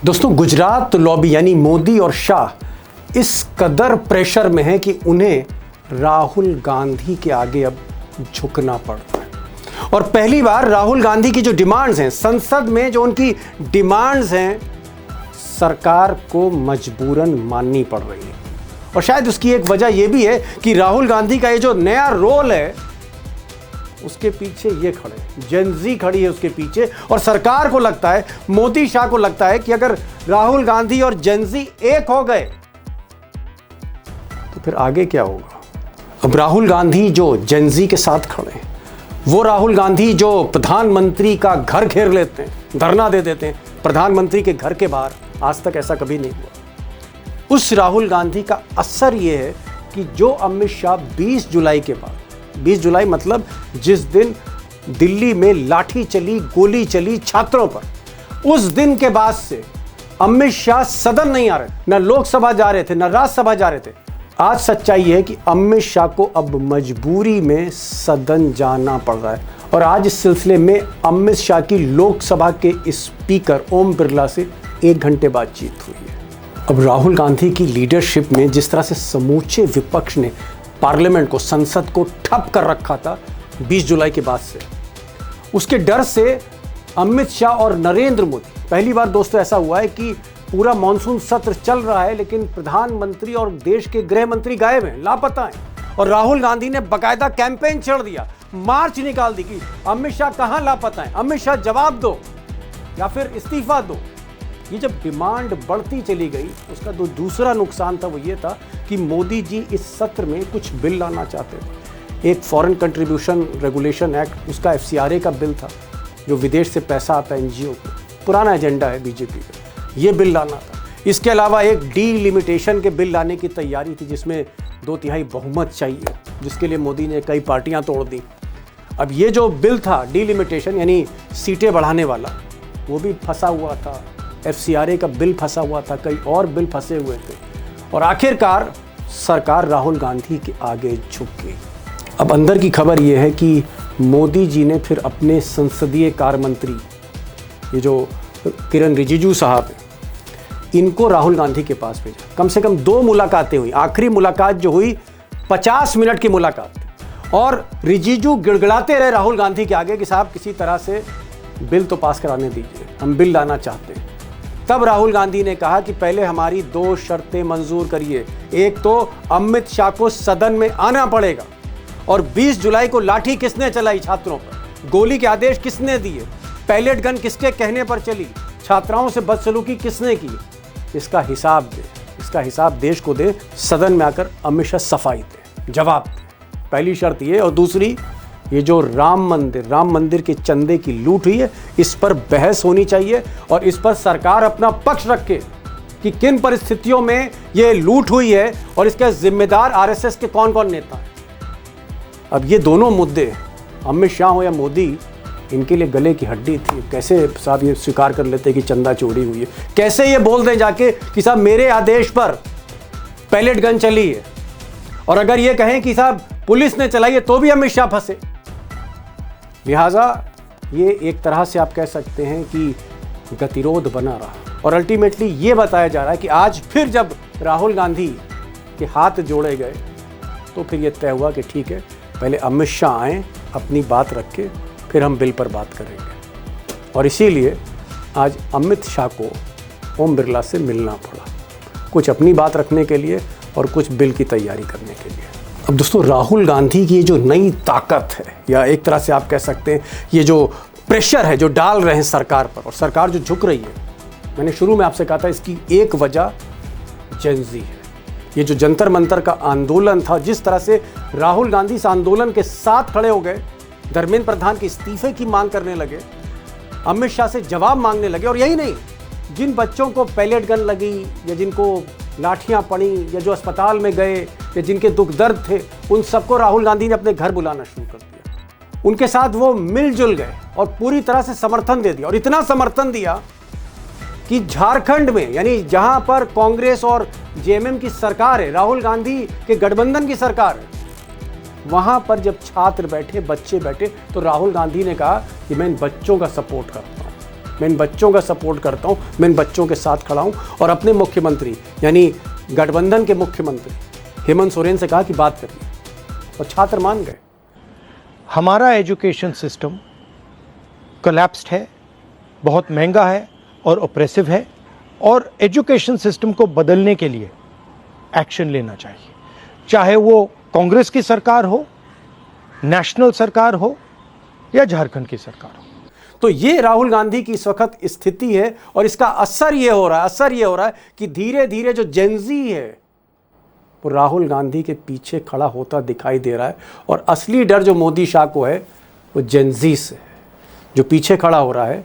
दोस्तों, गुजरात लॉबी यानी मोदी और शाह इस कदर प्रेशर में है कि उन्हें राहुल गांधी के आगे अब झुकना पड़ रहा है। और पहली बार राहुल गांधी की जो डिमांड्स हैं, संसद में जो उनकी डिमांड्स हैं, सरकार को मजबूरन माननी पड़ रही है। और शायद उसकी एक वजह यह भी है कि राहुल गांधी का ये जो नया रोल है, उसके पीछे ये खड़े, जेनजी खड़ी है उसके पीछे। और सरकार को लगता है, मोदी शाह को लगता है कि अगर राहुल गांधी और जेनजी एक हो गए तो फिर आगे क्या होगा। अब राहुल गांधी जो जेनजी के साथ खड़े हैं, वो राहुल गांधी जो प्रधानमंत्री का घर घेर लेते हैं, धरना दे देते हैं प्रधानमंत्री के घर के बाहर, आज तक ऐसा कभी नहीं हुआ। उस राहुल गांधी का असर ये है कि जो अमित शाह 20 जुलाई के बाद, 20 जुलाई मतलब जिस दिन दिल्ली में लाठी चली, गोली चली छात्रों पर, उस दिन के बाद से अमित शाह सदन नहीं आ रहे, न लोकसभा जा रहे थे, न राज्यसभा जा रहे थे। आज सच्चाई है कि अमित शाह को अब मजबूरी में सदन जाना पड़ रहा है। और आज इस सिलसिले में अमित शाह की लोकसभा के स्पीकर ओम बिरला से 1 घंटे बातचीत हुई है। अब राहुल गांधी की लीडरशिप में जिस तरह से समूचे विपक्ष ने पार्लियामेंट को, संसद को ठप कर रखा था 20 जुलाई के बाद से, उसके डर से अमित शाह और नरेंद्र मोदी, पहली बार दोस्तों ऐसा हुआ है कि पूरा मॉनसून सत्र चल रहा है लेकिन प्रधानमंत्री और देश के गृह मंत्री गायब हैं, लापता हैं। और राहुल गांधी ने बाकायदा कैंपेन छेड़ दिया, मार्च निकाल दी कि अमित शाह कहां लापता हैं, अमित शाह जवाब दो या फिर इस्तीफा दो। ये जब डिमांड बढ़ती चली गई, उसका दूसरा नुकसान था वो ये था कि मोदी जी इस सत्र में कुछ बिल लाना चाहते थे। एक फॉरेन कंट्रीब्यूशन रेगुलेशन एक्ट, उसका FCRA का बिल था, जो विदेश से पैसा आता है NGO को, पुराना एजेंडा है बीजेपी का, ये बिल लाना था। इसके अलावा एक डीलिमिटेशन के बिल लाने की तैयारी थी जिसमें 2/3 बहुमत चाहिए, जिसके लिए मोदी ने कई पार्टियां तोड़ दी। अब ये जो बिल था डीलिमिटेशन यानी सीटें बढ़ाने वाला, वो भी फंसा हुआ था, FCRA का बिल फंसा हुआ था, कई और बिल फंसे हुए थे। और आखिरकार सरकार राहुल गांधी के आगे झुक गई। अब अंदर की खबर यह है कि मोदी जी ने फिर अपने संसदीय कार्य मंत्री, ये जो किरण रिजिजू साहब हैं, इनको राहुल गांधी के पास भेजा। कम से कम 2 मुलाकातें हुई। आखिरी मुलाकात जो हुई 50 मिनट की मुलाकात थी। और रिजिजू गिड़गिड़ाते रहे राहुल गांधी के आगे कि साहब किसी तरह से बिल तो पास कराने दीजिए, हम बिल लाना चाहते हैं। तब राहुल गांधी ने कहा कि पहले हमारी 2 शर्तें मंजूर करिए। एक तो अमित शाह को सदन में आना पड़ेगा, और 20 जुलाई को लाठी किसने चलाई छात्रों पर, गोली के आदेश किसने दिए, पैलेट गन किसके कहने पर चली, छात्राओं से बदसलूकी किसने की, इसका हिसाब दे, इसका हिसाब देश को दे, सदन में आकर अमित शाह सफाई दे, जवाब दे। पहली शर्त ये। और दूसरी, ये जो राम मंदिर के चंदे की लूट हुई है, इस पर बहस होनी चाहिए और इस पर सरकार अपना पक्ष रखे कि किन परिस्थितियों में ये लूट हुई है और इसके जिम्मेदार RSS के कौन कौन नेता हैं। अब ये दोनों मुद्दे, अमित शाह हो या मोदी, इनके लिए गले की हड्डी थी। कैसे साहब ये स्वीकार कर लेते कि चंदा चोरी हुई है, कैसे ये बोल दें जाके कि साहब मेरे आदेश पर पैलेट गन चली है, और अगर ये कहें कि साहब पुलिस ने चलाई है तो भी अमित शाह फंसे। लिहाजा ये एक तरह से आप कह सकते हैं कि गतिरोध बना रहा, और अल्टीमेटली ये बताया जा रहा है कि आज फिर जब राहुल गांधी के हाथ जोड़े गए तो फिर ये तय हुआ कि ठीक है, पहले अमित शाह आए, अपनी बात रखे, फिर हम बिल पर बात करेंगे। और इसीलिए आज अमित शाह को ओम बिरला से मिलना पड़ा, कुछ अपनी बात रखने के लिए और कुछ बिल की तैयारी करने के लिए। अब दोस्तों, राहुल गांधी की ये जो नई ताकत है, या एक तरह से आप कह सकते हैं ये जो प्रेशर है जो डाल रहे हैं सरकार पर, और सरकार जो झुक रही है, मैंने शुरू में आपसे कहा था इसकी एक वजह जेनजी है। ये जो जंतर मंतर का आंदोलन था, जिस तरह से राहुल गांधी इस आंदोलन के साथ खड़े हो गए, धर्मेंद्र प्रधान के इस्तीफे की मांग करने लगे, अमित शाह से जवाब मांगने लगे। और यही नहीं, जिन बच्चों को पैलेट गन लगी, या जिनको लाठियां पड़ी, या जो अस्पताल में गए, या जिनके दुख दर्द थे, उन सबको राहुल गांधी ने अपने घर बुलाना शुरू कर दिया। उनके साथ वो मिलजुल गए और पूरी तरह से समर्थन दे दिया। और इतना समर्थन दिया कि झारखंड में, यानी जहां पर कांग्रेस और JMM की सरकार है, राहुल गांधी के गठबंधन की सरकार है, वहां पर जब छात्र बैठे, बच्चे बैठे, तो राहुल गांधी ने कहा कि मैं इन बच्चों का सपोर्ट करता हूं। मैं इन बच्चों का सपोर्ट करता हूँ, मैं इन बच्चों के साथ खड़ा हूँ। और अपने मुख्यमंत्री यानी गठबंधन के मुख्यमंत्री हेमंत सोरेन से कहा कि बात करिए, और छात्र मान गए। हमारा एजुकेशन सिस्टम कोलैप्स्ड है, बहुत महंगा है और ऑप्रेसिव है, और एजुकेशन सिस्टम को बदलने के लिए एक्शन लेना चाहिए, चाहे वो कांग्रेस की सरकार हो, नेशनल सरकार हो या झारखंड की सरकार हो। तो ये राहुल गांधी की इस वक्त स्थिति है, और इसका असर ये हो रहा है कि धीरे धीरे जो जेनजी है वो राहुल गांधी के पीछे खड़ा होता दिखाई दे रहा है। और असली डर जो मोदी शाह को है वो जेनजी से है, जो पीछे खड़ा हो रहा है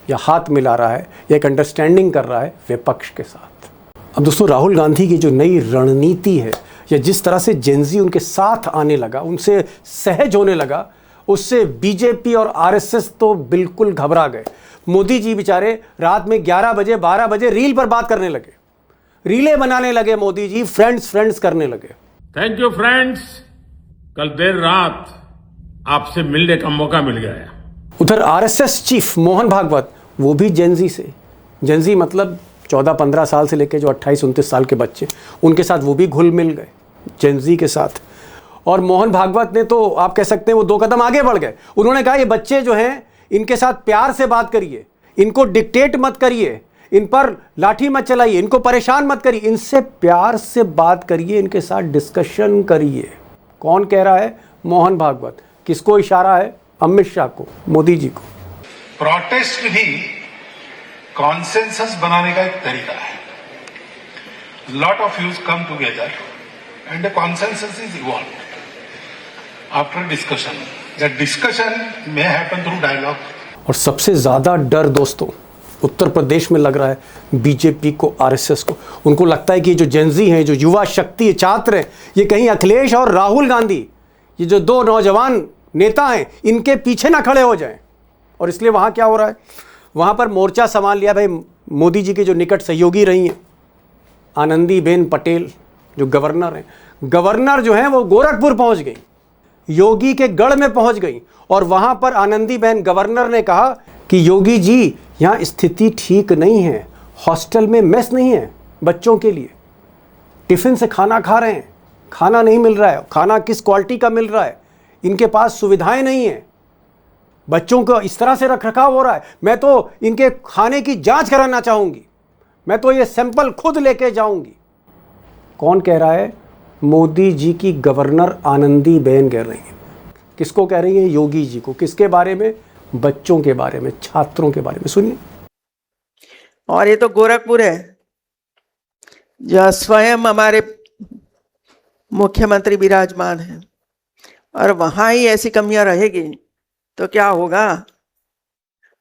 या हाथ मिला रहा है या एक अंडरस्टैंडिंग कर रहा है विपक्ष के साथ। अब दोस्तों, राहुल गांधी की जो नई रणनीति है, या जिस तरह से जेनजी उनके साथ आने लगा, उनसे सहज होने लगा, उससे बीजेपी और आरएसएस तो बिल्कुल घबरा गए। मोदी जी बेचारे रात में 11 बजे 12 बजे रील पर बात करने लगे, रीलें बनाने लगे। मोदी जी फ्रेंड्स करने लगे। थैंक यू फ्रेंड्स, कल देर रात आपसे मिलने का मौका मिल गया। उधर आरएसएस चीफ मोहन भागवत, वो भी जेनजी से, जेनजी मतलब 14-15 साल से लेकर जो 28-29 साल के बच्चे, उनके साथ वो भी घुल मिल गए जेनजी के साथ। और मोहन भागवत ने तो आप कह सकते हैं वो 2 कदम आगे बढ़ गए। उन्होंने कहा ये बच्चे जो हैं इनके साथ प्यार से बात करिए, इनको डिक्टेट मत करिए, इन पर लाठी मत चलाइए, इनको परेशान मत करिए, इनसे प्यार से बात करिए, इनके साथ डिस्कशन करिए। कौन कह रहा है? मोहन भागवत। किसको इशारा है? अमित शाह को, मोदी जी को। प्रोटेस्ट भी कॉन्सेंसस बनाने का एक तरीका है। Lot of views come together and a consensus is evolved after discussion. That discussion may happen through dialogue. और सबसे ज़्यादा डर दोस्तों उत्तर प्रदेश में लग रहा है बीजेपी को, आरएसएस को। उनको लगता है कि जो जेनजी हैं, जो युवा शक्ति छात्र हैं, ये कहीं अखिलेश और राहुल गांधी, ये जो 2 नौजवान नेता हैं, इनके पीछे ना खड़े हो जाएं। और इसलिए वहाँ क्या हो रहा है, वहाँ पर मोर्चा संभाल लिया भाई मोदी जी की जो निकट सहयोगी रही हैं आनंदीबेन पटेल, जो गवर्नर हैं। गवर्नर जो हैं वो गोरखपुर पहुँच गई, योगी के गढ़ में पहुँच गई, और वहाँ पर आनंदीबेन गवर्नर ने कहा कि योगी जी यहाँ स्थिति ठीक नहीं है, हॉस्टल में मेस नहीं है बच्चों के लिए, टिफ़िन से खाना खा रहे हैं, खाना नहीं मिल रहा है, खाना किस क्वालिटी का मिल रहा है, इनके पास सुविधाएं नहीं है, बच्चों को इस तरह से रख रखाव हो रहा है, मैं तो इनके खाने की जांच कराना चाहूँगी, मैं तो ये सैंपल खुद लेके जाऊँगी। कौन कह रहा है? मोदी जी की गवर्नर आनंदीबेन कह रही है। किसको कह रही है? योगी जी को। किसके बारे में? बच्चों के बारे में, छात्रों के बारे में। सुनिए। और ये तो गोरखपुर है, जहाँ स्वयं हमारे मुख्यमंत्री विराजमान हैं, और वहाँ ही ऐसी कमियां रहेगी तो क्या होगा।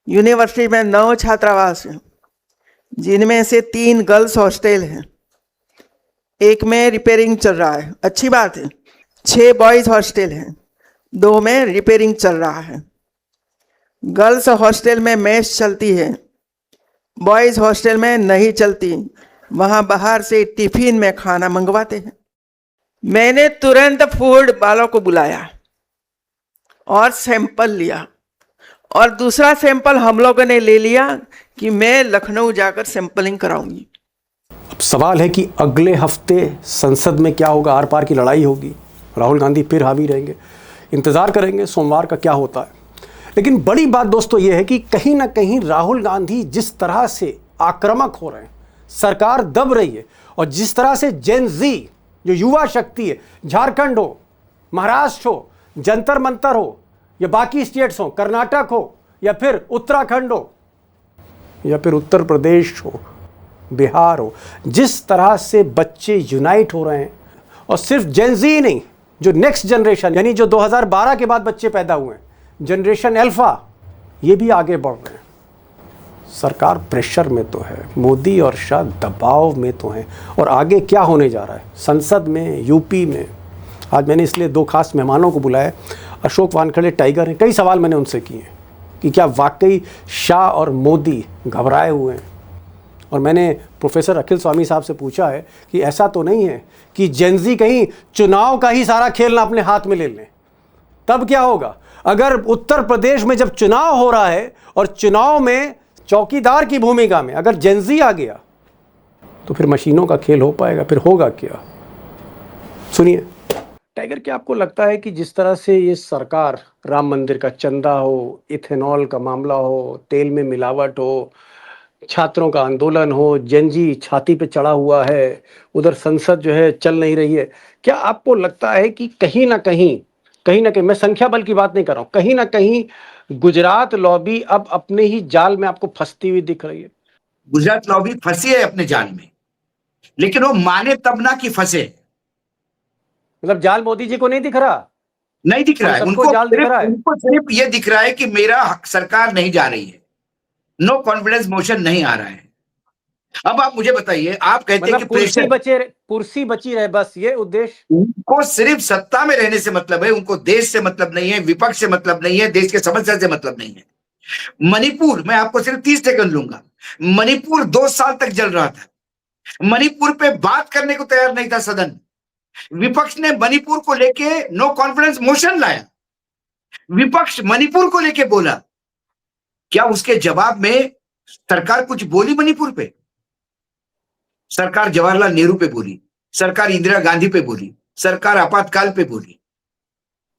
यूनिवर्सिटी में 9 छात्रावास हैं, जिनमें से 3 गर्ल्स हॉस्टल हैं, एक में रिपेयरिंग चल रहा है, अच्छी बात है। 6 बॉयज हॉस्टल हैं, 2 में रिपेयरिंग चल रहा है। गर्ल्स हॉस्टल में मेस चलती है, बॉयज हॉस्टल में नहीं चलती, वहाँ बाहर से टिफिन में खाना मंगवाते हैं। मैंने तुरंत फूड वालों को बुलाया और सैंपल लिया, और दूसरा सैंपल हम लोगों ने ले लिया कि मैं लखनऊ जाकर सैंपलिंग कराऊंगी। अब सवाल है कि अगले हफ्ते संसद में क्या होगा। आर पार की लड़ाई होगी, राहुल गांधी फिर हावी रहेंगे। इंतज़ार करेंगे सोमवार का क्या होता है। लेकिन बड़ी बात दोस्तों ये है कि कहीं ना कहीं राहुल गांधी जिस तरह से आक्रामक हो रहे हैं, सरकार दब रही है, और जिस तरह से जेन जी जो युवा शक्ति है, झारखंड हो, महाराष्ट्र हो, जंतर मंतर हो, या बाकी स्टेट्स हो, कर्नाटक हो, या फिर उत्तराखंड हो, या फिर उत्तर प्रदेश हो, बिहार हो, जिस तरह से बच्चे यूनाइट हो रहे हैं, और सिर्फ जेन जी नहीं, जो नेक्स्ट जनरेशन यानी जो 2012 के बाद बच्चे पैदा हुए हैं, जनरेशन अल्फा, ये भी आगे बढ़ रहे हैं। सरकार प्रेशर में तो है, मोदी और शाह दबाव में तो हैं, और आगे क्या होने जा रहा है संसद में, यूपी में। आज मैंने इसलिए 2 खास मेहमानों को बुलाया। अशोक वानखेड़े टाइगर हैं, कई सवाल मैंने उनसे किए कि क्या वाकई शाह और मोदी घबराए हुए हैं। और मैंने प्रोफेसर अखिल स्वामी साहब से पूछा है कि ऐसा तो नहीं है कि जेनजी कहीं चुनाव का ही सारा खेल ना अपने हाथ में ले लें। तब क्या होगा अगर उत्तर प्रदेश में जब चुनाव हो रहा है और चुनाव में चौकीदार की भूमिका में अगर जेंजी आ गया तो फिर मशीनों का खेल हो पाएगा, फिर होगा क्या? सुनिए टाइगर, क्या आपको लगता है कि जिस तरह से ये सरकार राम मंदिर का चंदा हो, इथेनॉल का मामला हो, तेल में मिलावट हो, छात्रों का आंदोलन हो, जेंजी छाती पे चढ़ा हुआ है, उधर संसद जो है चल नहीं रही है, क्या आपको लगता है कि कहीं ना कहीं मैं संख्या बल की बात नहीं कर रहा हूं, कहीं ना कहीं गुजरात लॉबी अब अपने ही जाल में आपको फंसती हुई दिख रही है? गुजरात लॉबी फंसी है अपने जाल में, लेकिन वो माने तब ना कि फंसे। मतलब जाल मोदी जी को नहीं दिख रहा, नहीं दिख रहा है हम उनको, सबको जाल दिख रहा है। उनको सिर्फ ये दिख रहा है कि मेरा सरकार नहीं जा रही है, नो कॉन्फिडेंस मोशन नहीं आ रहा है। अब आप मुझे बताइए, आप कहते हैं कि मतलब कुर्सी बची रहे, बस ये उद्देश्य। उनको सिर्फ सत्ता में रहने से मतलब है, उनको देश से मतलब नहीं है, विपक्ष से मतलब नहीं है, देश के समस्या से मतलब नहीं है। मणिपुर, मैं आपको सिर्फ 30 सेकंड लूंगा, मणिपुर 2 साल तक जल रहा था, मणिपुर पे बात करने को तैयार नहीं था सदन। विपक्ष ने मणिपुर को लेके नो कॉन्फिडेंस मोशन लाया, विपक्ष मणिपुर को लेके बोला, क्या उसके जवाब में सरकार कुछ बोली? मणिपुर पे सरकार जवाहरलाल नेहरू पे बोली, सरकार इंदिरा गांधी पे बोली, सरकार आपातकाल पे बोली,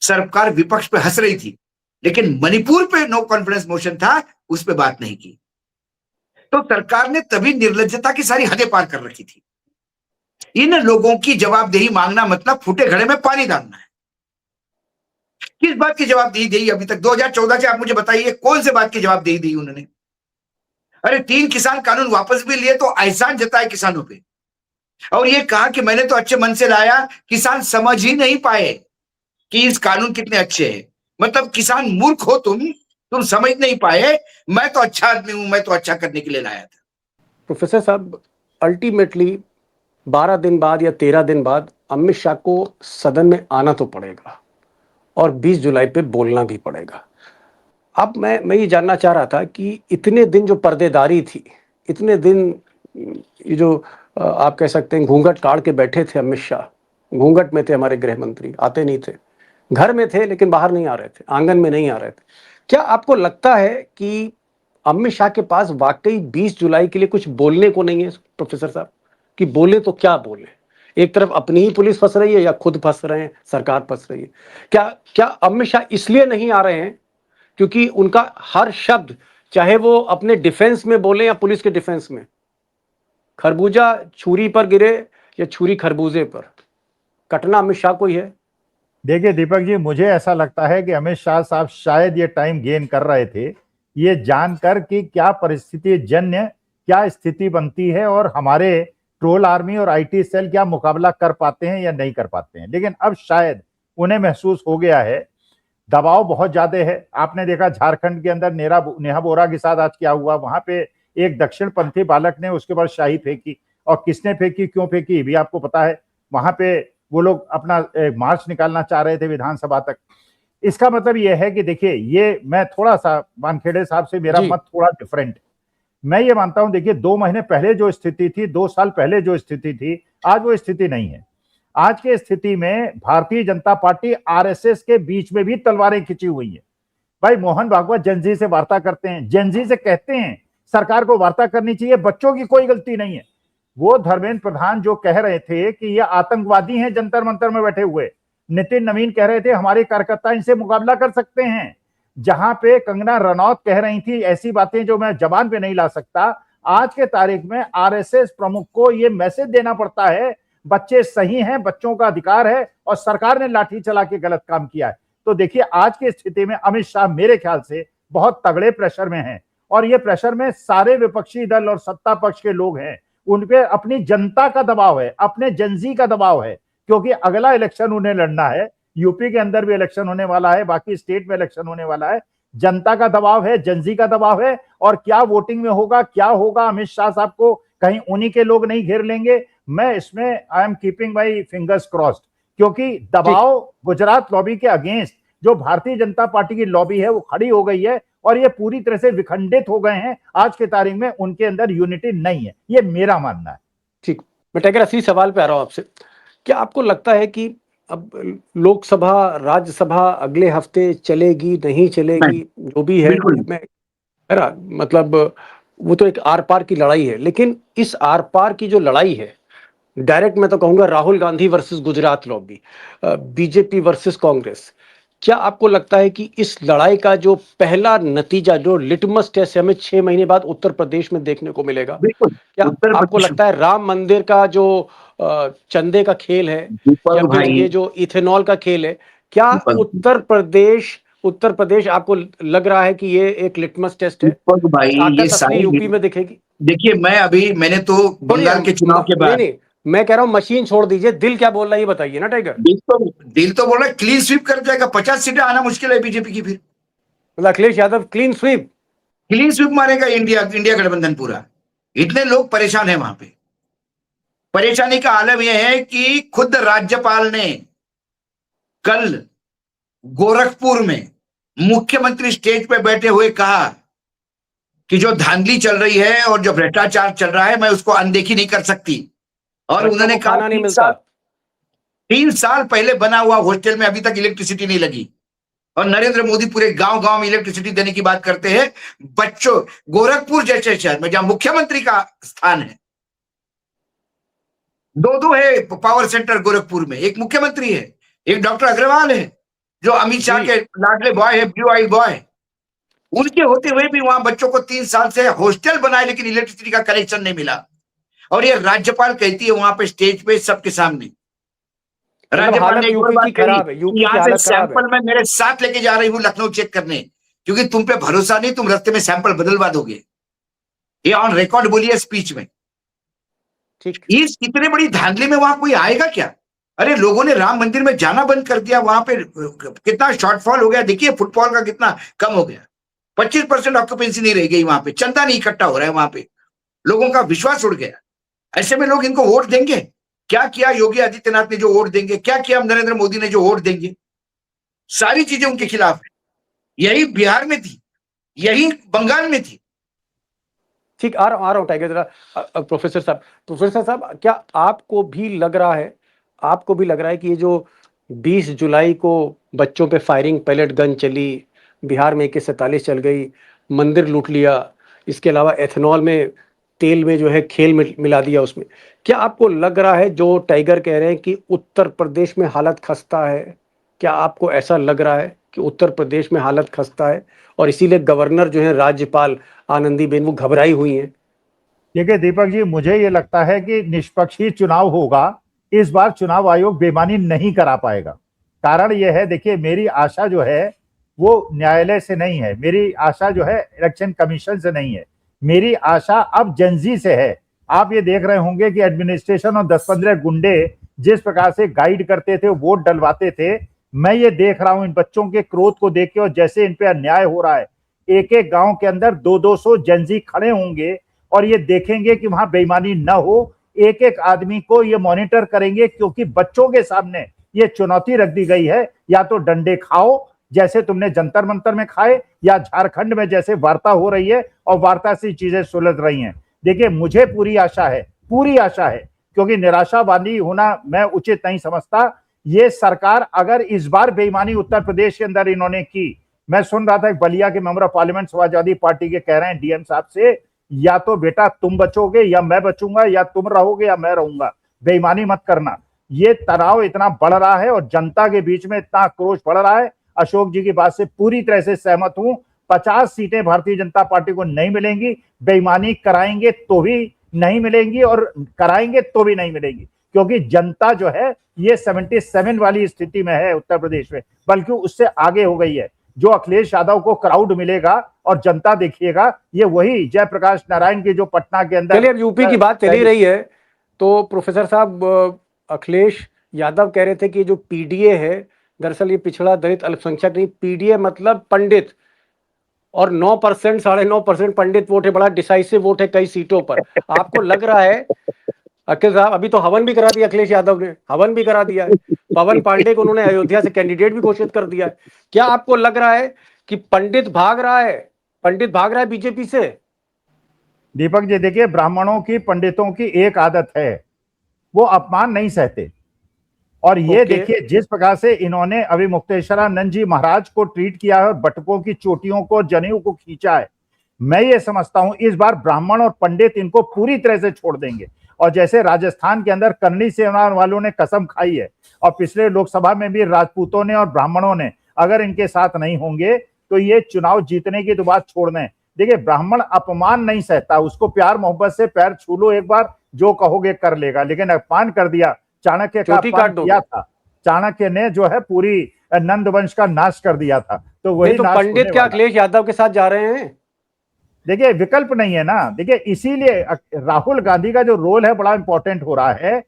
सरकार विपक्ष पे हंस रही थी, लेकिन मणिपुर पे नो कॉन्फिडेंस मोशन था, उस पे बात नहीं की। तो सरकार ने तभी निर्लज्जता की सारी हदें पार कर रखी थी। इन लोगों की जवाबदेही मांगना मतलब फूटे घड़े में पानी डालना है। किस बात की जवाबदेही दी अभी तक? 2014 से आप मुझे बताइए कौन से बात की जवाबदेही दी उन्होंने? अरे 3 किसान कानून वापस भी लिए तो एहसान जताए किसानों पे, और ये कहा कि मैंने तो अच्छे मन से लाया, किसान समझ ही नहीं पाए कि इस कानून कितने अच्छे हैं। मतलब किसान मूर्ख हो तुम समझ नहीं पाए, मैं तो अच्छा आदमी हूं, मैं तो अच्छा करने के लिए लाया था। प्रोफेसर साहब, अल्टीमेटली 12 दिन बाद या 13 दिन बाद अमित शाह को सदन में आना तो पड़ेगा और 20 जुलाई पे बोलना भी पड़ेगा। अब मैं ये जानना चाह रहा था कि इतने दिन जो पर्देदारी थी, इतने दिन ये जो आप कह सकते हैं घूंघट काढ़ के बैठे थे अमित शाह, घूंघट में थे हमारे गृह मंत्री, आते नहीं थे, घर में थे लेकिन बाहर नहीं आ रहे थे, आंगन में नहीं आ रहे थे। क्या आपको लगता है कि अमित शाह के पास वाकई 20 जुलाई के लिए कुछ बोलने को नहीं है प्रोफेसर साहब? कि बोले तो क्या बोले? एक तरफ अपनी ही पुलिस फंस रही है या खुद फंस रहे हैं, सरकार फंस रही है? क्या अमित शाह इसलिए नहीं आ रहे हैं क्योंकि उनका हर शब्द, चाहे वो अपने डिफेंस में बोले या पुलिस के डिफेंस में, खरबूजा छुरी पर गिरे या छुरी खरबूजे पर, कटना अमित शाह को ही है? देखिए दीपक जी, मुझे ऐसा लगता है कि अमित शाह साहब शायद ये टाइम गेन कर रहे थे, ये जानकर कि क्या परिस्थिति जन्य क्या स्थिति बनती है और हमारे ट्रोल आर्मी और आईटी सेल क्या मुकाबला कर पाते हैं या नहीं कर पाते हैं। लेकिन अब शायद उन्हें महसूस हो गया है, दबाव बहुत ज्यादा है। आपने देखा झारखंड के अंदर नेहा बोरा के साथ आज क्या हुआ, वहां पे एक दक्षिणपंथी बालक ने उसके बाद शाही फेंकी, और किसने फेंकी, क्यों फेंकी, भी आपको पता है। वहां पे वो लोग अपना मार्च निकालना चाह रहे थे विधानसभा तक। इसका मतलब ये है कि देखिए, ये मैं थोड़ा सा वानखेड़े साहब से मेरा मत थोड़ा डिफरेंट, मैं ये मानता हूं, देखिए 2 महीने पहले जो स्थिति थी, 2 साल पहले जो स्थिति थी, आज वो स्थिति नहीं है। आज के स्थिति में भारतीय जनता पार्टी आरएसएस के बीच में भी तलवारें खिंची हुई है। भाई मोहन भागवत जेनजी से वार्ता करते हैं, जेनजी से कहते हैं सरकार को वार्ता करनी चाहिए, बच्चों की कोई गलती नहीं है। वो धर्मेंद्र प्रधान जो कह रहे थे कि ये आतंकवादी हैं जंतर मंतर में बैठे हुए, नितिन नवीन कह रहे थे हमारे कार्यकर्ता इनसे मुकाबला कर सकते हैं। जहां पे कंगना रनौत कह रही थी ऐसी बातें जो मैं जबान पे नहीं ला सकता, आज के तारीख में आरएसएस प्रमुख को ये मैसेज देना पड़ता है बच्चे सही हैं, बच्चों का अधिकार है, और सरकार ने लाठी चला के गलत काम किया है। तो देखिए आज की स्थिति में अमित शाह मेरे ख्याल से बहुत तगड़े प्रेशर में हैं, और ये प्रेशर में सारे विपक्षी दल और सत्ता पक्ष के लोग हैं। उनपे अपनी जनता का दबाव है, अपने जनजी का दबाव है, क्योंकि अगला इलेक्शन उन्हें लड़ना है। यूपी के अंदर भी इलेक्शन होने वाला है, बाकी स्टेट में इलेक्शन होने वाला है। जनता का दबाव है, जनजी का दबाव है, और क्या वोटिंग में होगा, क्या होगा, अमित शाह साहब को कहीं उन्हीं के लोग नहीं घेर लेंगे। मैं इसमें I am keeping my fingers crossed, क्योंकि दबाव गुजरात लॉबी के अगेंस्ट जो भारतीय जनता पार्टी की लॉबी है वो खड़ी हो गई है, और ये पूरी तरह से विखंडित हो गए हैं। आज के तारीख में उनके अंदर यूनिटी नहीं है, ये मेरा मानना है। ठीक, मैं टाइगर असली सवाल पे आ रहा हूं आपसे। क्या आपको लगता है कि अब लोकसभा राज्यसभा अगले हफ्ते चलेगी, नहीं चलेगी, जो भी है, मैं मतलब वो तो एक आर पार की लड़ाई है, लेकिन इस आर पार की जो लड़ाई है, डायरेक्ट मैं तो कहूंगा Rahul Gandhi versus Gujarat lobby, BJP versus Congress, क्या आपको लगता है कि इस लड़ाई का जो पहला नतीजा, जो लिटमस टेस्ट हमें 6 महीने बाद उत्तर प्रदेश में देखने को मिलेगा? बिल्कुल। क्या उत्तर आपको प्रदेश लगता है राम मंदिर का जो चंदे का खेल है, दीपक या फिर भाई, ये जो इथेनॉल का खेल है, क्या दीपक उत्तर प्रदेश आपको लग रहा है कि ये एक लिटमस टेस्ट है? दीपक भाई, ये ताकत असली सारी यूपी में दिखेगी? देखिए, मैंने तो छोड़िए, बंगाल के चुनाव के नहीं बाद नहीं, मैं कह रहा हूं मशीन छोड़ दीजिए, दिल क्या बोल रहा है ये बताइए ना टाइगर। दिल तो बोल रहा है क्लीन स्वीप कर जाएगा, 50 सीटें आना मुश्किल है बीजेपी की। फिर मतलब Akhilesh Yadav clean sweep? Clean sweep मारेगा इंडिया गठबंधन पूरा। इतने लोग परेशान है वहां पे। परेशानी का आलम यह है कि खुद राज्यपाल ने कल गोरखपुर में मुख्यमंत्री स्टेज पे बैठे हुए कहा कि जो धांधली चल रही है और जो भ्रष्टाचार चल रहा है, मैं उसको अनदेखी नहीं कर सकती। और उन्होंने कहा खाना नहीं मिलता। 3 साल पहले बना हुआ हॉस्टल में अभी तक इलेक्ट्रिसिटी नहीं लगी, और नरेंद्र मोदी पूरे गांव गांव में इलेक्ट्रिसिटी देने की बात करते हैं। बच्चों, गोरखपुर जैसे शहर में जहां मुख्यमंत्री का स्थान है, दो है पावर सेंटर गोरखपुर में, एक मुख्यमंत्री है, एक डॉक्टर अग्रवाल है जो अमित शाह के लाडले बॉय है, ब्लू आई बॉय। उनके होते हुए भी वहां बच्चों को 3 साल से हॉस्टल बनाए लेकिन इलेक्ट्रिसिटी का कनेक्शन नहीं मिला। और ये राज्यपाल कहती है वहां पे स्टेज पे सबके सामने, राज्यपाल ने एक और बात कही, यहाँ से सैंपल मैं मेरे साथ लेके जा रही हूँ लखनऊ चेक करने, क्योंकि तुम पे भरोसा नहीं, तुम रास्ते में सैंपल बदलवा दोगे। ये ऑन रिकॉर्ड बोली है स्पीच में। इस इतने बड़ी धांधली में वहां कोई आएगा क्या? अरे लोगों ने राम मंदिर में जाना बंद कर दिया, वहां पे कितना शॉर्टफॉल हो गया देखिए, फुटफॉल का कितना कम हो गया। 25% ऑक्यूपेंसी नहीं रह गई वहां पे, चंदा नहीं इकट्ठा हो रहा है वहां पे, लोगों का विश्वास उड़ गया। ऐसे में लोग इनको वोट देंगे? क्या किया योगी आदित्यनाथ ने जो वोट देंगे, क्या किया नरेंद्र मोदी ने जो वोट देंगे? सारी चीजें उनके खिलाफ है। यही बिहार में थी, यही बंगाल में थी। ठीक, आ रहा हूं टाइगर जरा। प्रोफेसर साहब, क्या आपको भी लग रहा है कि ये जो 20 जुलाई को बच्चों पे फायरिंग, पैलेट गन चली, बिहार में AK-47 चल गई, मंदिर लूट लिया, इसके अलावा एथेनॉल में तेल में जो है खेल मिला दिया उसमें, क्या आपको लग रहा है जो टाइगर कह रहे हैं कि उत्तर प्रदेश में हालत खस्ता है? क्या आपको ऐसा लग रहा है कि उत्तर प्रदेश में हालत खस्ता है और इसीलिए गवर्नर जो है, राज्यपाल आनंदीबेन, वो घबराई हुई हैं? देखिए दीपक जी, मुझे ये लगता है कि निष्पक्ष ही चुनाव होगा। इस बार चुनाव आयोग बेईमानी नहीं करा पाएगा। कारण यह है, देखिए मेरी आशा जो है वो न्यायालय से नहीं है, मेरी आशा जो है इलेक्शन कमीशन से नहीं है, मेरी आशा अब जेनजी से है। आप ये देख रहे होंगे कि एडमिनिस्ट्रेशन और 10-15 गुंडे जिस प्रकार से गाइड करते थे, वोट डलवाते थे, मैं ये देख रहा हूं इन बच्चों के क्रोध को देख के, और जैसे इन पे अन्याय हो रहा है। एक एक गांव के अंदर 200-200 जेनजी खड़े होंगे और ये देखेंगे कि वहां बेईमानी न हो। एक एक आदमी को ये मॉनिटर करेंगे, क्योंकि बच्चों के सामने ये चुनौती रख दी गई है, या तो डंडे खाओ जैसे तुमने जंतर मंतर में खाए, या झारखंड में जैसे वार्ता हो रही है और वार्ता से चीजें सुलझ रही हैं। देखिए मुझे पूरी आशा है, क्योंकि निराशावादी होना मैं उचित नहीं समझता। ये सरकार अगर इस बार बेईमानी उत्तर प्रदेश के अंदर इन्होंने की, मैं सुन रहा था एक बलिया के member of parliament Samajwadi party के कह रहे हैं डीएम साहब से, या तो बेटा तुम बचोगे या मैं बचूंगा, या तुम रहोगे या मैं रहूंगा, बेईमानी मत करना। ये तनाव इतना बढ़ रहा है और जनता के बीच में इतना आक्रोश बढ़ रहा है। अशोक जी की बात से पूरी तरह से सहमत हूं। 50 सीटें भारतीय जनता पार्टी को नहीं मिलेंगी, बेईमानी कराएंगे तो भी नहीं मिलेंगी और कराएंगे तो भी नहीं मिलेंगी, क्योंकि जनता जो है ये 77 वाली स्थिति में है उत्तर प्रदेश में, बल्कि उससे आगे हो गई है। जो अखिलेश यादव को क्राउड मिलेगा और जनता देखिएगा, ये वही जयप्रकाश नारायण की जो पटना के अंदर, चलिए अब यूपी की बात चली रही है, तो प्रोफेसर साहब, अखिलेश यादव कह रहे थे कि जो पीडीए है, दरअसल ये पिछड़ा दलित अल्पसंख्यक नहीं, पीडीए मतलब पंडित, और 9%, 9.5% पंडित वोट है, बड़ा डिसाइसिव वोट है कई सीटों पर। आपको लग रहा है अखिल साहब, अभी तो हवन भी करा दिया अखिलेश यादव ने, हवन भी करा दिया है, पवन पांडे को उन्होंने अयोध्या से कैंडिडेट भी घोषित कर दिया है। क्या आपको लग रहा है कि पंडित भाग रहा है बीजेपी से? दीपक जी देखिए, ब्राह्मणों की, पंडितों की एक आदत है, वो अपमान नहीं सहते। और ये देखिए जिस प्रकार से इन्होंने अभी मुक्तेश्वरानंद जी महाराज को ट्रीट किया है और बटुकों की चोटियों को, जनेऊ को खींचा है, मैं ये समझता हूं इस बार ब्राह्मण और पंडित इनको पूरी तरह से छोड़ देंगे। और जैसे राजस्थान के अंदर करनी सेना वालों ने कसम खाई है और पिछले लोकसभा में भी राजपूतों ने और ब्राह्मणों ने अगर इनके साथ नहीं होंगे तो ये चुनाव जीतने की तो बात छोड़ दें। देखिए, ब्राह्मण अपमान नहीं सहता, उसको प्यार मोहब्बत से पैर छू लो एक बार, जो कहोगे कर लेगा, लेकिन अपमान कर दिया, चाणक्य का अपमान किया था, चाणक्य ने जो है पूरी नंद वंश का नाश कर दिया था। तो वही तो पंडित क्या अखिलेश यादव के साथ जा रहे हैं? देखिए, विकल्प नहीं है ना। देखिए, इसीलिए राहुल गांधी का जो रोल है बड़ा इंपॉर्टेंट हो रहा है।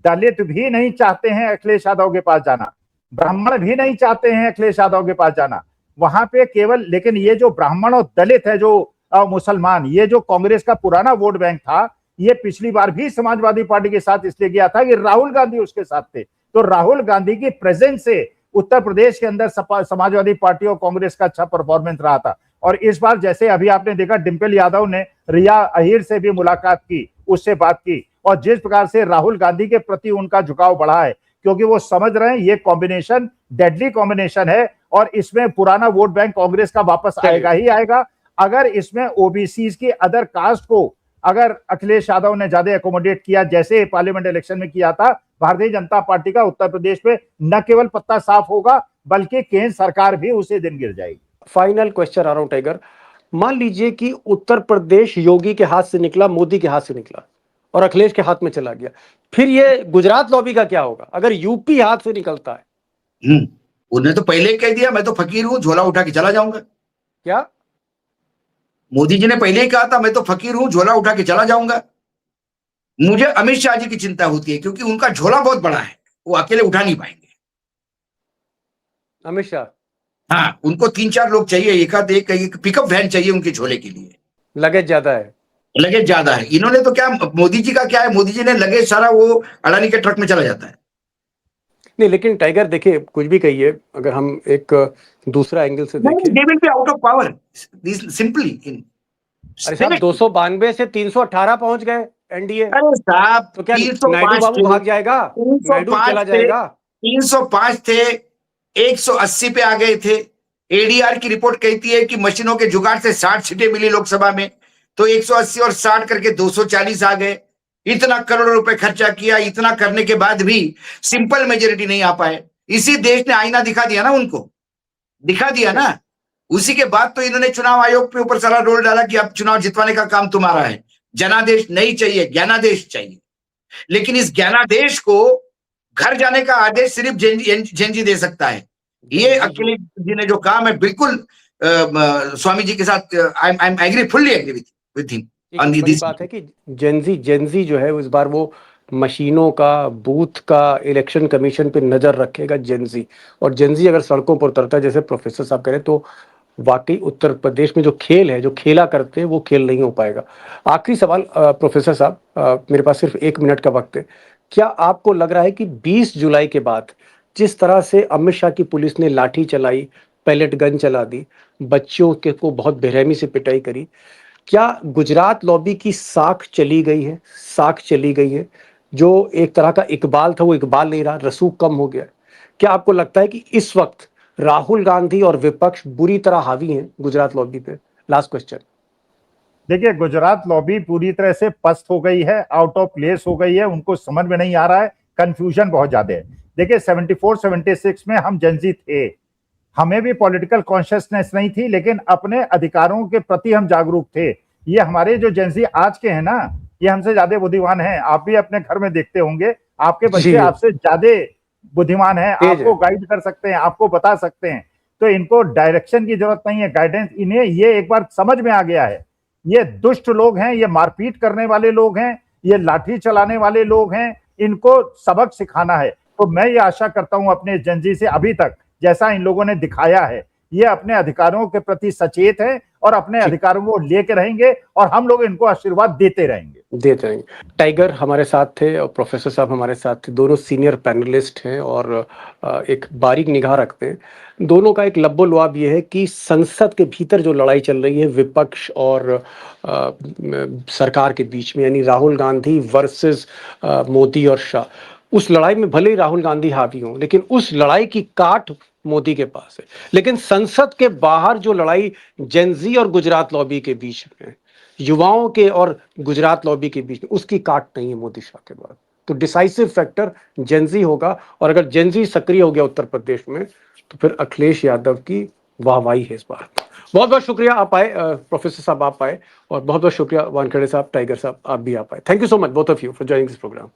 दलित भी नहीं चाहते हैं अखिलेश यादव के पास जाना, ब्राह्मण भी नहीं चाहते हैं अखिलेश यादव के पास जाना, वहां पे केवल, लेकिन ये जो ब्राह्मण और दलित है, जो मुसलमान, ये जो कांग्रेस का पुराना वोट बैंक था, ये पिछली बार भी समाजवादी पार्टी के साथ इसलिए गया था कि राहुल गांधी उसके साथ थे। तो राहुल गांधी की प्रेजेंस से उत्तर प्रदेश के अंदर समाजवादी पार्टी और कांग्रेस का अच्छा परफॉर्मेंस रहा था। और इस बार जैसे अभी आपने देखा, डिंपल यादव ने रिया अहीर से भी मुलाकात की, उससे बात की, और जिस प्रकार से राहुल गांधी के प्रति उनका झुकाव बढ़ा है, क्योंकि वो समझ रहे हैं ये कॉम्बिनेशन डेडली कॉम्बिनेशन है और इसमें पुराना वोट बैंक कांग्रेस का वापस आएगा ही आएगा। अगर इसमें ओबीसी की अदर कास्ट को अगर अखिलेश यादव ने ज्यादा एकोमोडेट किया, जैसे पार्लियामेंट इलेक्शन में किया था, भारतीय जनता पार्टी का उत्तर प्रदेश में न केवल पत्ता साफ होगा बल्कि केंद्र सरकार भी उसी दिन गिर जाएगी। फाइनल क्वेश्चन आ रहा हूं टाइगर, मान लीजिए कि उत्तर प्रदेश योगी के हाथ से निकला, मोदी के हाथ से निकला और अखिलेश के हाथ में चला गया, फिर ये गुजरात लॉबी का क्या होगा अगर यूपी हाथ से निकलता है? उन्होंने तो पहले ही कह दिया मैं तो फकीर हूं, झोला उठा के चला जाऊंगा। क्या मोदी जी ने पहले ही कहा था मैं तो फकीर हूं, झोला उठा के चला जाऊंगा। मुझे अमित शाह जी की चिंता होती है क्योंकि उनका झोला बहुत बड़ा है, वो अकेले उठा नहीं पाएंगे। अमित शाह? हाँ, उनको 3-4 लोग चाहिए, एक पिकअप वैन चाहिए उनके झोले के लिए। लगेज ज्यादा है, लगेज ज्यादा है। इन्होंने तो क्या, मोदी जी का क्या है, मोदी जी ने लगेज सारा वो अडानी के ट्रक में चला जाता है। नहीं लेकिन टाइगर देखिए, कुछ भी कहिए, अगर हम एक दूसरा एंगल से देखें, they will be out of power simply. अरे साहब 292 से 318 पहुंच गए एनडीए। अरे साहब, तो क्या नायडू बाबू भाग जाएगा? नायडू चला जाएगा? 305 थे, 180 पे आ गए थे। एडीआर की रिपोर्ट कहती है कि मशीनों के जुगाड़ से 60 सीटें मिली लोकसभा में, तो 180 और 60 करके 240 आ गए। इतना करोड़ रुपए खर्चा किया, इतना करने के बाद भी सिंपल मेजोरिटी नहीं आ पाए। इसी देश ने आईना दिखा दिया ना, उनको दिखा दिया ना। उसी के बाद तो इन्होंने चुनाव आयोग के ऊपर सारा रोल डाला कि अब चुनाव जितवाने का काम तुम्हारा है। जनादेश नहीं चाहिए, ज्ञानादेश चाहिए। लेकिन इस ज्ञानादेश को घर जाने का आदेश सिर्फ जेनजी दे सकता है। ये अखिलेश जी ने जो काम है, बिल्कुल स्वामी जी के साथ I am agree, fully agree with him on this. बात है कि जेनजी जो है, इस बार वो मशीनों का, बूथ का, इलेक्शन कमीशन पे नजर रखेगा जेनजी। और जेनजी अगर सड़कों पर उतरता है, जैसे प्रोफेसर साहब कह रहे हैं, तो वाकई उत्तर प्रदेश में जो खेल है, जो खेला करते हैं, वो खेल नहीं हो पाएगा। आखिरी सवाल प्रोफेसर साहब, मेरे पास सिर्फ 1 मिनट का वक्त है। क्या आपको लग रहा है कि 20 जुलाई के बाद जिस तरह से अमित शाह की पुलिस ने लाठी चलाई, पैलेट गन चला दी, बच्चों के को बहुत बेरहमी से पिटाई करी, क्या गुजरात लॉबी की साख चली गई है? साख चली गई है, जो एक तरह का इकबाल था वो इकबाल नहीं रहा, रसूख कम हो गया। क्या आपको लगता है कि इस वक्त राहुल गांधी और विपक्ष बुरी तरह हावी हैं गुजरात लॉबी पे? Last question. देखिए, गुजरात लॉबी पूरी तरह से पस्त हो गई है, आउट ऑफ प्लेस हो गई है, उनको समझ में नहीं आ रहा है, कंफ्यूजन बहुत ज्यादा है। देखिए, 74-76 में हम जेनजी थे, हमें भी पॉलिटिकल कॉन्शियसनेस नहीं थी, लेकिन अपने अधिकारों के प्रति हम जागरूक थे। ये हमारे जो जेनजी आज के हैं ना, ये हमसे ज्यादा बुद्धिमान हैं। आप भी अपने घर में देखते होंगे, आपके बच्चे आपसे ज्यादा बुद्धिमान हैं, आपको गाइड कर सकते हैं, आपको बता सकते हैं। तो इनको डायरेक्शन की जरूरत नहीं है, गाइडेंस। इन्हें ये एक बार समझ में आ गया है, ये दुष्ट लोग हैं, ये मारपीट करने वाले लोग हैं, ये लाठी चलाने वाले लोग हैं, इनको सबक सिखाना है। तो मैं ये आशा करता हूं अपने जेनजी से, अभी तक जैसा इन लोगों ने दिखाया है, ये अपने अधिकारों के प्रति सचेत हैं और अपने अधिकारों को लेके रहेंगे और हम लोग इनको आशीर्वाद देते रहेंगे। टाइगर हमारे साथ थे और प्रोफेसर साहब हमारे साथ थे, दोनों सीनियर पैनलिस्ट हैं और एक बारीक निगाह रखते हैं। दोनों का एक लब्बो लुआब ये है कि संसद के भीतर जो लड़ाई चल रही है विपक्ष और सरकार के बीच में, यानी राहुल गांधी वर्सेस मोदी और शाह, उस लड़ाई में भले ही राहुल गांधी हावी हों, लेकिन उस लड़ाई की काट मोदी के पास है। लेकिन संसद के बाहर जो लड़ाई जेनजी और गुजरात लॉबी के बीच में, युवाओं के और गुजरात लॉबी के बीच में, उसकी काट नहीं है मोदी शाह के बाद। तो डिसाइसिव फैक्टर जेनजी होगा, और अगर जेनजी सक्रिय हो गया उत्तर प्रदेश में तो फिर अखिलेश यादव की वाहवाही है इस बार। बहुत बहुत शुक्रिया आप आए, प्रोफेसर साहब आप आए, और बहुत बहुत शुक्रिया वानखेड़े साहब, टाइगर साहब आप भी आप आए। Thank you so much both of you for joining this programme.